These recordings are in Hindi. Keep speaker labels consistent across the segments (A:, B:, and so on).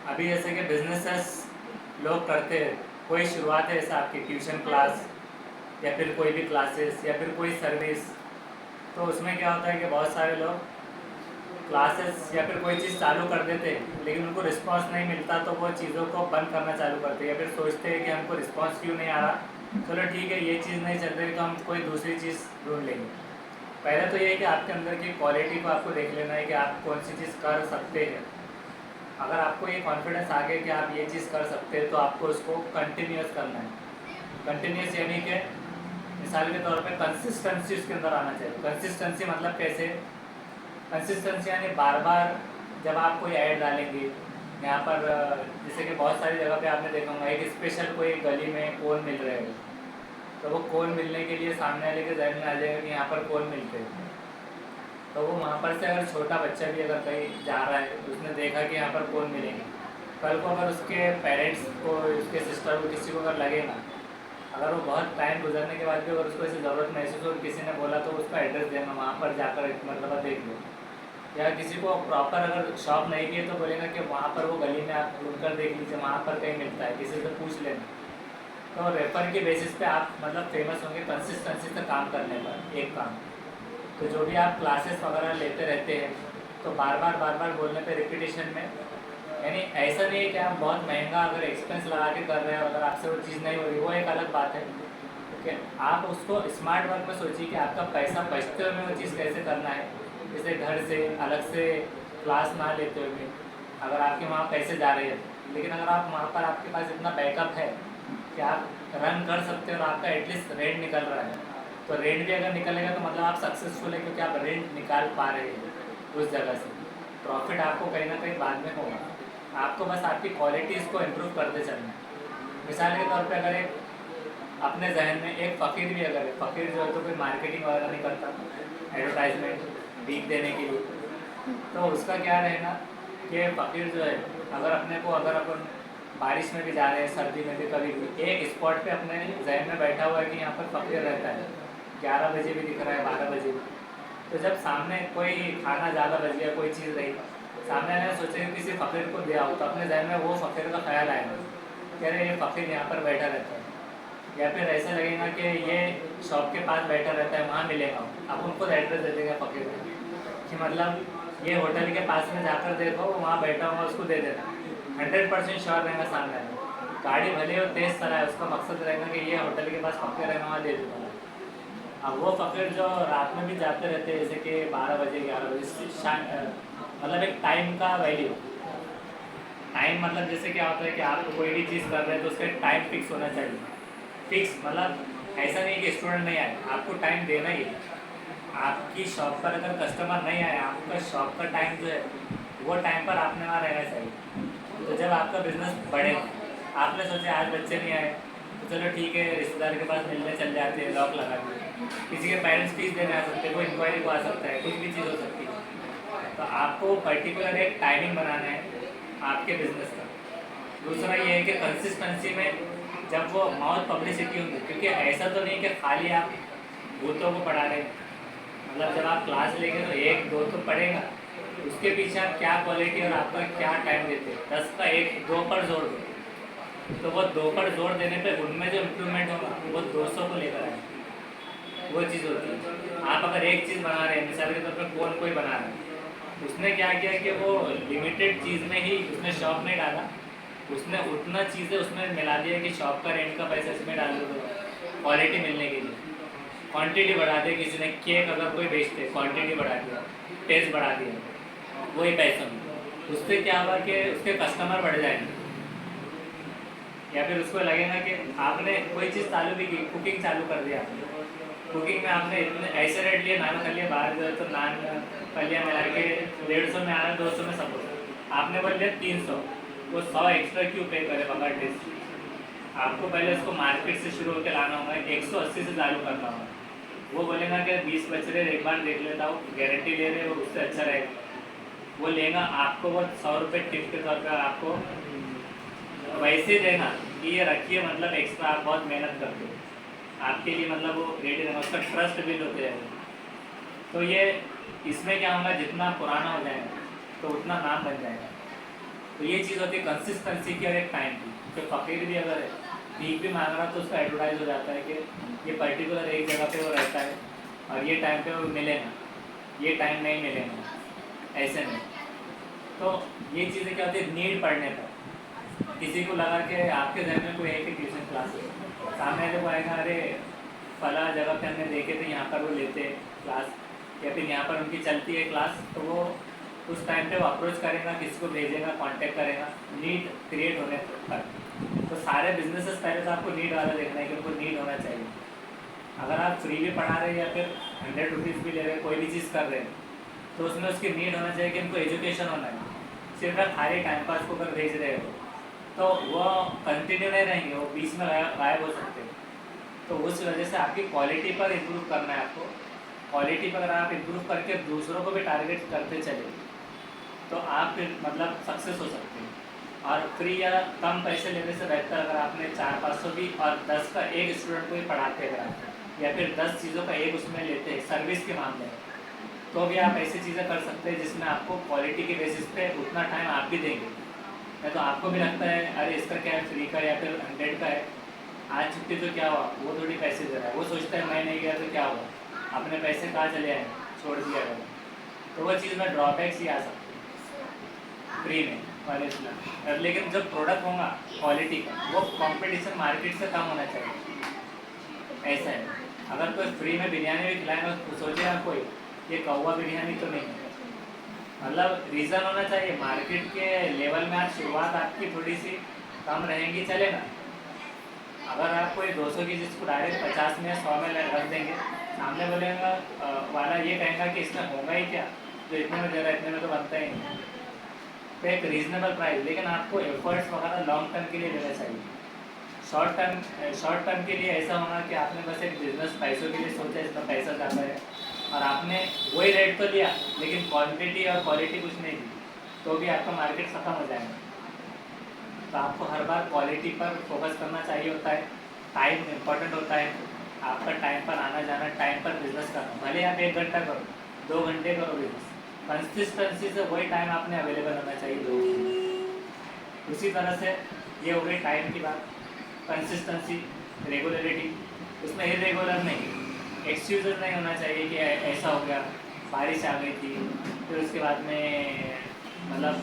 A: अभी जैसे कि बिजनेसेस लोग करते हैं, कोई शुरुआत है जैसे आपकी ट्यूशन क्लास या फिर कोई भी क्लासेस या फिर कोई सर्विस, तो उसमें क्या होता है कि बहुत सारे लोग क्लासेस या फिर कोई चीज़ चालू कर देते हैं लेकिन उनको रिस्पांस नहीं मिलता तो वो चीज़ों को बंद करना चालू करते हैं या फिर सोचते हैं कि हमको रिस्पांस क्यों नहीं आ रहा, चलो ठीक है ये चीज़ नहीं चल रही तो हम कोई दूसरी चीज़ ढूंढ लेंगे। पहले तो ये है कि आपके अंदर की क्वालिटी को आपको देख लेना है कि आप कौन सी चीज़ कर सकते हैं। अगर आपको ये कॉन्फिडेंस आ गया कि आप ये चीज़ कर सकते हैं तो आपको उसको कंटिन्यूस करना है। कंटिन्यूस यानी कि मिसाल के तौर पे कंसिस्टेंसी उसके अंदर आना चाहिए। कंसिस्टेंसी मतलब कैसे? कंसिस्टेंसी यानी बार बार जब आप कोई ऐड डालेंगे यहाँ पर, जैसे कि बहुत सारी जगह पे आपने देखा होगा एक स्पेशल कोई गली में कोन मिल रहे हैं, तो वो कोन मिलने के लिए सामने वाले के जहन में आ जाएगा कि यहाँ पर कोन मिलते हैं, तो वो वहाँ पर से अगर छोटा बच्चा भी अगर कहीं जा रहा है तो उसने देखा कि यहाँ पर कोन मिलेंगे, कल को अगर उसके पेरेंट्स को, उसके सिस्टर को, किसी को अगर लगेगा, अगर वो बहुत टाइम गुजरने के बाद भी अगर उसको ऐसी ज़रूरत महसूस हो, किसी ने बोला तो उसका एड्रेस देना, वहाँ पर जाकर एक मरतबा देख लो। या किसी को प्रॉपर अगर शॉप नहीं भी है तो बोलेगा कि वहाँ पर वो गली में आप ढूंढकर देख लीजिए, वहाँ पर कहीं मिलता है, किसी से पूछ लेना। तो रेफर के बेसिस पे आप मतलब फेमस होंगे कंसिस्टेंसी से काम करने पर एक काम। तो जो भी आप क्लासेस वगैरह लेते रहते हैं तो बार बार बोलने पे रिपीटेशन में, यानी ऐसा नहीं है कि आप बहुत महंगा अगर एक्सपेंस लगा के कर रहे हो, अगर आपसे वो चीज़ नहीं हो रही वो एक अलग बात है। ओके, आप उसको स्मार्ट वर्क में सोचिए कि आपका पैसा बचते हुए वो चीज़ कैसे करना है। जैसे घर से अलग से क्लास ना लेते हुए, अगर आपके वहाँ पैसे जा रहे हैं लेकिन अगर आप वहाँ पर आपके पास इतना बैकअप है कि आप रन कर सकते हो और आपका एटलीस्ट रेंट निकल रहा है, तो रेंट भी अगर निकलेगा तो मतलब आप सक्सेसफुल है क्योंकि आप रेंट निकाल पा रहे हैं उस जगह से। प्रॉफिट आपको कहीं ना कहीं बाद में होगा, आपको बस आपकी क्वालिटीज़ को इम्प्रूव करते चलना है। मिसाल के तौर पे अगर एक अपने जहन में एक फ़कीर भी अगर है, फ़कीर जो है तो कोई मार्केटिंग वगैरह नहीं करता एडवर्टाइजमेंट बीक देने के लिए, तो उसका क्या रहेगा कि फ़कीर जो है अगर अपने को, अगर अपन बारिश में भी जा रहे हैं, सर्दी में भी, कभी भी एक स्पॉट पे अपने जहन में बैठा हुआ है कि यहाँ पर फ़कीर रहता है, 11 बजे भी दिख रहा है, 12 बजे भी, तो जब सामने कोई खाना ज़्यादा बच गया, कोई चीज़ रही, सामने वाले सोचेगा किसी फ़कीर को दिया हो तो अपने जहन में वो फ़कीर का ख्याल आएगा, कह रहे ये फ़कीर यहाँ पर बैठा रहता है। या फिर ऐसा लगेगा कि ये शॉप के पास बैठा रहता है, वहाँ मिलेगा, आप उनको एड्रेस दे देंगे फ़कीर को कि मतलब ये होटल के पास में जाकर देखो वहाँ बैठा हुआ, उसको दे देना। 100% श्योर रहेगा सामने वाला, गाड़ी भले हो तेज़ चलाए, उसका मकसद रहेगा कि ये होटल के पास फ़कीर है, वहाँ दे दूँगा। अब वो फ़कीर जो रात में भी जाते रहते हैं, जैसे कि 12 बजे 11 बजे, मतलब एक टाइम का वैल्यू, टाइम मतलब जैसे क्या होता है कि आप कोई भी चीज़ कर रहे हैं तो उसका टाइम फिक्स होना चाहिए। फिक्स मतलब ऐसा नहीं कि स्टूडेंट नहीं आए, आपको टाइम देना ही है। आपकी शॉप पर अगर कस्टमर नहीं आया, आपका शॉप का टाइम जो है वो टाइम पर आपने वहाँ रहना चाहिए। तो जब आपका बिजनेस बढ़ेगा, आपने सोचे आज बच्चे नहीं आए तो चलो ठीक है रिश्तेदार के पास मिलने चल जाते हैं, लॉक लगा के, किसी के पेरेंट्स फीस देने आ सकते हैं, कोई इंक्वायरी को आ सकता है, कुछ भी चीज़ हो सकती है। तो आपको पर्टिकुलर एक टाइमिंग बनाना है आपके बिजनेस का। दूसरा ये है कि कंसिस्टेंसी में जब वो माउथ पब्लिसिटी होगी, क्योंकि ऐसा तो नहीं कि खाली आप भूतों को पढ़ा रहे, मतलब जब आप क्लास लेंगे तो एक दो तो पढ़ेगा, उसके पीछे आप क्या क्वालिटी और आपका क्या टाइम देते हैं, 10 का एक दो पर जोड़ दो, तो वो दो पर जोड़ देने पे उनमें जो इम्प्रूवमेंट होगा वो 200 को लेकर आएगा। वो चीज़ होती है। आप अगर एक चीज़ बना रहे हैं, मिसाल के तौर पर कौन कोई बना रहा है, उसने क्या किया कि वो लिमिटेड चीज़ में ही उसने शॉप नहीं डाला, उसने उतना चीज़ें उसमें मिला दिया कि शॉप का रेंट का पैसा इसमें डाल दो क्वालिटी मिलने के लिए, क्वांटिटी बढ़ा दी। किसी ने केक अगर कोई बेचते, क्वांटिटी बढ़ा दिया, टेस्ट बढ़ा दिया, वही पैसा में, उससे क्या हुआ कि उसके कस्टमर बढ़ जाएंगे। या फिर उसको लगेगा कि आपने कोई चीज़ चालू भी की, कुकिंग चालू कर दिया आपने, कुकिंग में आपने इतने ऐसे रेट लिए, नान कर लिया, बाहर जो है तो नान फलियाँ मिला के 150 में आ रहा है, 200 में सपोज आपने बोल दिया 300, वो 100 एक्स्ट्रा क्यों पे करे बगैर टेस्ट। आपको पहले उसको मार्केट से शुरू होकर लाना होगा, 180 से चालू करना होगा। वो बोलेगा कि 20 बच रहे, एक बार देख लेता हूँ, गारंटी ले रहे हो, उससे अच्छा रहेगा, वो लेगा। आपको वो 100 रुपये टिप के तौर पर आपको वैसे देना कि ये रखिए, मतलब एक्स्ट्रा आप बहुत मेहनत करते हो, आपके लिए मतलब वो रेट देना, उसका ट्रस्ट बिल्ड होते जाएगा। तो ये इसमें क्या होगा, जितना पुराना हो जाएगा तो उतना नाम बन जाएगा। तो ये चीज़ होती है कंसिस्टेंसी की और एक टाइम की। तो फ़कीर भी अगर है भीख भी मांग रहा तो उसका एडवर्टाइज हो जाता है कि ये पर्टिकुलर एक जगह पे वो रहता है और ये टाइम पे वो मिलेगा, ये टाइम नहीं मिलेगा, ऐसे नहीं। तो ये चीज़ें क्या होती है, नीड पड़ने पर किसी को लगा कि आपके घर में कोई है कि ट्यूशन क्लास है, सामने वाले को आएगा अरे फला जगह पे हमने देखे थे यहाँ पर वो लेते हैं क्लास, या फिर यहाँ पर उनकी चलती है क्लास, तो वो उस टाइम पे वो अप्रोच करेगा, किसी को भेजेगा, कांटेक्ट करेगा नीड क्रिएट होने पर। तो सारे बिजनेसेस पहले तो आपको नीड वाला देखना है कि उनको नीड होना चाहिए। अगर आप फ्री भी पढ़ा रहे हैं या फिर 100 रुपीज़ भी ले रहे हैं, कोई भी चीज़ कर रहे हैं, तो उसमें उसकी नीड होना चाहिए कि इनको एजुकेशन होना है। सिर्फ आप खाली टाइम पास को कर भेज रहे हो तो वो कंटिन्यू नहीं रहेंगे, वो बीच में गायब हो सकते हैं। तो उस वजह से आपकी क्वालिटी पर इम्प्रूव करना है आपको। क्वालिटी पर अगर आप इम्प्रूव करके दूसरों को भी टारगेट करते चले तो आप फिर मतलब सक्सेस हो सकते हैं। और फ्री या कम पैसे लेने से बेहतर अगर आपने 400-500 भी और 10 का एक स्टूडेंट को ही पढ़ाते अगर आप, या फिर 10 चीज़ों का एक उसमें लेते हैं सर्विस के मामले में, तो भी आप ऐसी चीज़ें कर सकते हैं जिसमें आपको क्वालिटी के बेसिस पे उतना टाइम आप भी देंगे। या तो आपको भी लगता है अरे इसका क्या है, फ्री का या फिर 100 का है, आज छुट्टी तो क्या हुआ, वो थोड़ी पैसे दे रहा है, वो सोचता है मैं नहीं गया तो क्या हुआ, अपने पैसे कहाँ चले आए, छोड़ दिया गया। तो वो चीज़ में ड्रॉबैक्स ही आ सकती है फ्री में कॉलेज में। लेकिन जब प्रोडक्ट होगा क्वालिटी का, वो कंपटीशन मार्केट से कम होना चाहिए। ऐसा है, अगर कोई फ्री में बिरयानी भी खिलाएगा तो सोचेगा कोई ये कौवा बिरयानी तो नहीं है, मतलब रीज़न होना चाहिए। मार्केट के लेवल में आज शुरुआत आपकी थोड़ी सी कम रहेंगी, चलेगा। अगर आप कोई 200 की चीज़ को डायरेक्ट 50 में 100 में रख देंगे, सामने बोलेगा वाला ये कहेगा कि इसमें होगा ही क्या, जो इतने में दे रहा है इतने में तो बनता ही नहीं। तो एक रीज़नेबल प्राइस, लेकिन आपको एफर्ट्स वगैरह लॉन्ग टर्म के लिए लेना चाहिए। शॉर्ट टर्म के लिए ऐसा होना कि आपने बस एक बिजनेस पैसों के लिए सोचा, इसमें पैसा ज़्यादा है और आपने वही रेट तो लिया लेकिन क्वांटिटी और क्वालिटी कुछ नहीं दी, तो भी आपका मार्केट ख़त्म हो जाएगा। तो आपको हर बार क्वालिटी पर फोकस करना चाहिए होता है। टाइम इम्पोर्टेंट होता है, आपका टाइम पर आना जाना, टाइम पर बिजनेस करना, भले आप 1 घंटा करो 2 घंटे करो बिजनेस, कंसिस्टेंसी से वही टाइम आपने अवेलेबल होना चाहिए लोगों के लिए। उसी तरह से ये हो गई टाइम की बात, कंसिस्टेंसी, रेगुलरिटी, उसमें इरेगुलर नहीं, एक्सक्यूजेस नहीं होना चाहिए कि ऐसा हो गया, बारिश आ गई थी, फिर उसके बाद में मतलब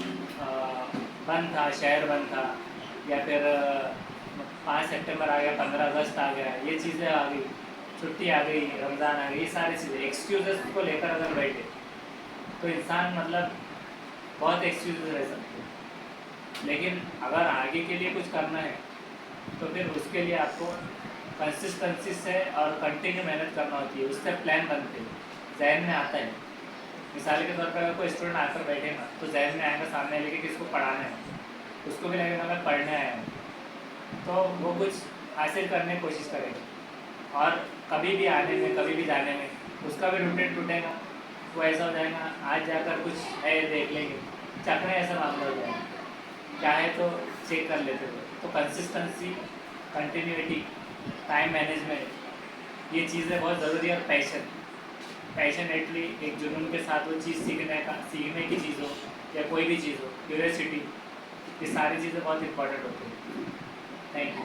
A: बंद था, शहर बंद था, या फिर 5 सितंबर आ गया, 15 अगस्त आ गया, ये चीज़ें आ गई, छुट्टी आ गई, रमज़ान आ गई, ये सारी चीज़ें एक्सक्यूजेस को लेकर अगर बैठे तो इंसान मतलब बहुत एक्सक्यूजेस रह सकते हैं। लेकिन अगर आगे के लिए कुछ करना है तो फिर उसके लिए आपको कंसिस्टेंसी से और कंटिन्यू मेहनत करना होती है, उससे प्लान बनते हैं, जहन में आता है। मिसाल के तौर पर अगर कोई स्टूडेंट आकर बैठेगा तो जहन में आएगा सामने लेके किसको पढ़ाना है, उसको भी लगेगा मैं पढ़ने आया हूँ, तो वो कुछ हासिल करने की कोशिश करेगा। और कभी भी आने में कभी भी जाने में उसका भी रूटीन टूटेगा, वो ऐसा हो जाएगा आज जाकर कुछ है देख लेंगे, चखने ऐसा मामला हो जाएगा, क्या है तो चेक कर लेते थे। तो कंसिस्टेंसी, कंटिन्यूटी, टाइम मैनेजमेंट, ये चीज़ें बहुत ज़रूरी है। और पैशनेटली एक जुनून के साथ वो चीज़ सीखने की चीज़ हो या कोई भी चीज़ हो, क्यूरियोसिटी, ये सारी चीज़ें बहुत इंपॉर्टेंट होती हैं। Thank you.